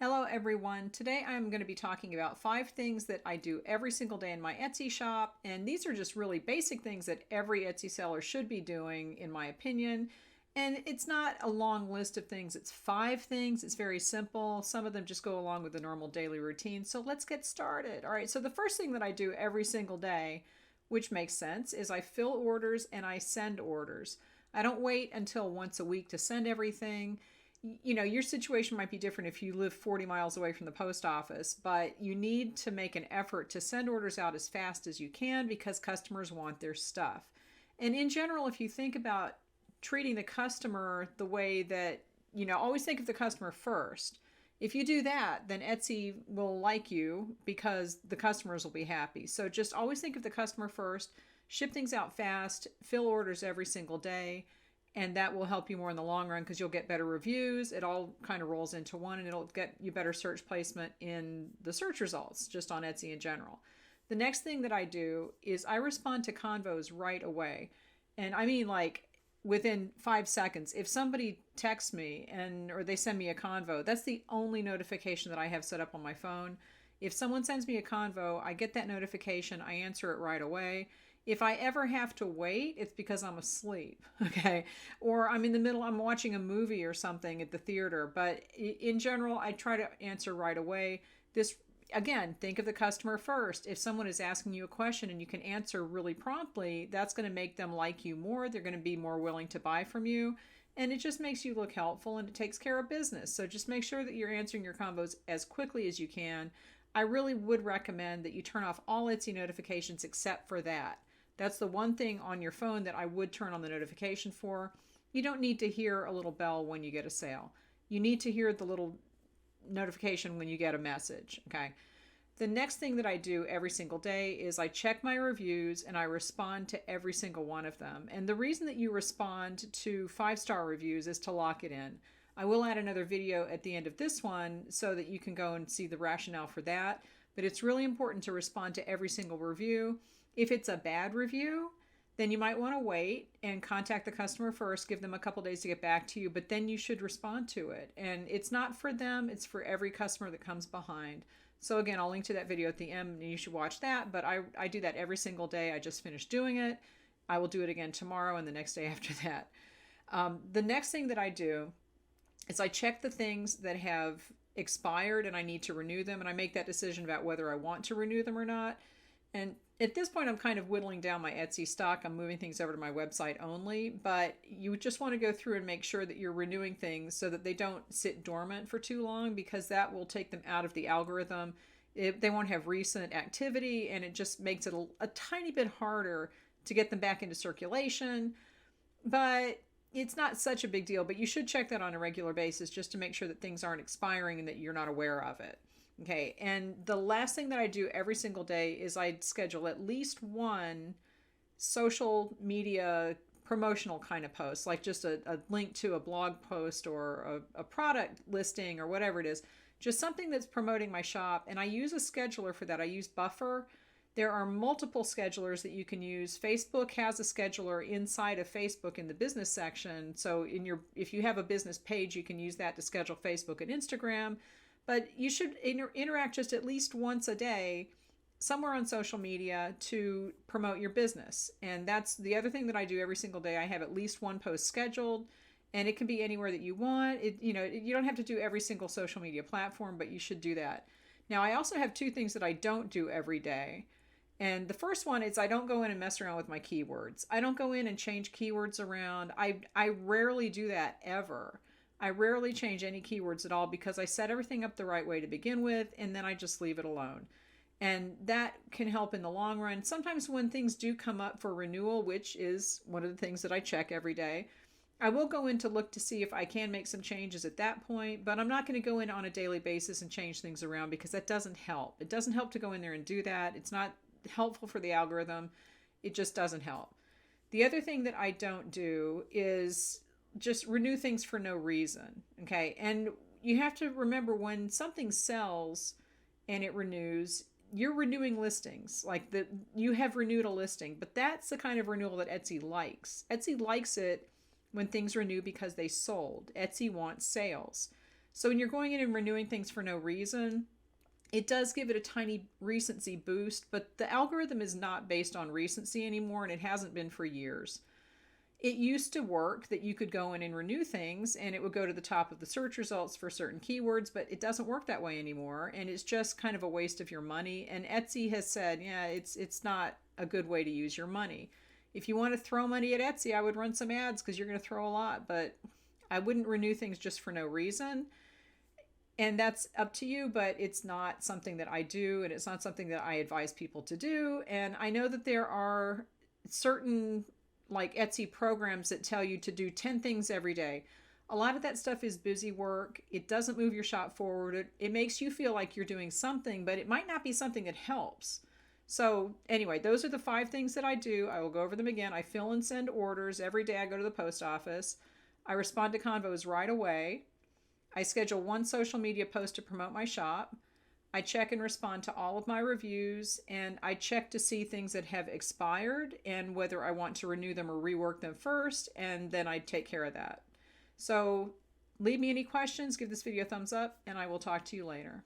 Hello everyone. Today I'm going to be talking about 5 things that I do every single day in my Etsy shop. And these are just really basic things that every Etsy seller should be doing, in my opinion. And it's not a long list of things. It's 5 things. It's very simple. Some of them just go along with the normal daily routine. So let's get started. All right. So the first thing that I do every single day, which makes sense, is I fill orders and I send orders. I don't wait until once a week to send everything. Your situation might be different if you live 40 miles away from the post office, but you need to make an effort to send orders out as fast as you can because customers want their stuff. And in general, if you think about treating the customer the way that, always think of the customer first. If you do that, then Etsy will like you because the customers will be happy. So just always think of the customer first, ship things out fast, fill orders every single day, and that will help you more in the long run because you'll get better reviews. It all kind of rolls into one, and it'll get you better search placement in the search results just on Etsy in general. The next thing that I do is I respond to convos right away. And I mean, like, within 5 seconds. If somebody texts me or they send me a convo, that's the only notification that I have set up on my phone. If someone sends me a convo, I get that notification, I answer it right away. If I ever have to wait, it's because I'm asleep, okay? Or I'm in the middle, I'm watching a movie or something at the theater. But in general, I try to answer right away. This, again, think of the customer first. If someone is asking you a question and you can answer really promptly, that's going to make them like you more. They're going to be more willing to buy from you. And it just makes you look helpful and it takes care of business. So just make sure that you're answering your combos as quickly as you can. I really would recommend that you turn off all Etsy notifications except for that. That's the one thing on your phone that I would turn on the notification for. You don't need to hear a little bell when you get a sale. You need to hear the little notification when you get a message, okay? The next thing that I do every single day is I check my reviews and I respond to every single one of them. And the reason that you respond to 5-star reviews is to lock it in. I will add another video at the end of this one so that you can go and see the rationale for that. But it's really important to respond to every single review. If it's a bad review, then you might want to wait and contact the customer first, give them a couple days to get back to you, but then you should respond to it. And it's not for them, it's for every customer that comes behind. So again, I'll link to that video at the end and you should watch that, but I do that every single day. I just finished doing it. I will do it again tomorrow and the next day after that. The next thing that I do is I check the things that have expired and I need to renew them, and I make that decision about whether I want to renew them or not. And at this point, I'm kind of whittling down my Etsy stock. I'm moving things over to my website only, but you just want to go through and make sure that you're renewing things so that they don't sit dormant for too long, because that will take them out of the algorithm. They won't have recent activity, and it just makes it a tiny bit harder to get them back into circulation. But it's not such a big deal, but you should check that on a regular basis just to make sure that things aren't expiring and that you're not aware of it. Okay, and the last thing that I do every single day is I schedule at least one social media promotional kind of post, like just a link to a blog post or a product listing or whatever it is, just something that's promoting my shop. And I use a scheduler for that. I use Buffer. There are multiple schedulers that you can use. Facebook has a scheduler inside of Facebook in the business section. So if you have a business page, you can use that to schedule Facebook and Instagram. But you should interact just at least once a day somewhere on social media to promote your business. And that's the other thing that I do every single day. I have at least one post scheduled, and it can be anywhere that you want. You don't have to do every single social media platform, but you should do that. Now, I also have 2 things that I don't do every day. And the first one is I don't go in and mess around with my keywords. I don't go in and change keywords around. I rarely do that ever. I rarely change any keywords at all because I set everything up the right way to begin with, and then I just leave it alone. And that can help in the long run. Sometimes when things do come up for renewal, which is one of the things that I check every day, I will go in to look to see if I can make some changes at that point, but I'm not going to go in on a daily basis and change things around because that doesn't help. It doesn't help to go in there and do that. It's not helpful for the algorithm. It just doesn't help. The other thing that I don't do is just renew things for no reason. Okay. And you have to remember, when something sells and it renews, you're renewing listings. Like you have renewed a listing, but that's the kind of renewal that Etsy likes. Etsy likes it when things renew because they sold. Etsy wants sales. So when you're going in and renewing things for no reason, it does give it a tiny recency boost, but the algorithm is not based on recency anymore, and it hasn't been for years. It used to work that you could go in and renew things and it would go to the top of the search results for certain keywords, but it doesn't work that way anymore. And it's just kind of a waste of your money. And Etsy has said, yeah, it's not a good way to use your money. If you want to throw money at Etsy, I would run some ads because you're going to throw a lot, but I wouldn't renew things just for no reason. And that's up to you, but it's not something that I do, and it's not something that I advise people to do. And I know that there are certain like Etsy programs that tell you to do 10 things every day. A lot of that stuff is busy work. It doesn't move your shop forward. It makes you feel like you're doing something, but it might not be something that helps. So anyway, those are the 5 things that I do. I will go over them again. I fill and send orders. Every day I go to the post office. I respond to convos right away. I schedule 1 social media post to promote my shop. I check and respond to all of my reviews, and I check to see things that have expired and whether I want to renew them or rework them first, and then I take care of that. So leave me any questions, give this video a thumbs up, and I will talk to you later.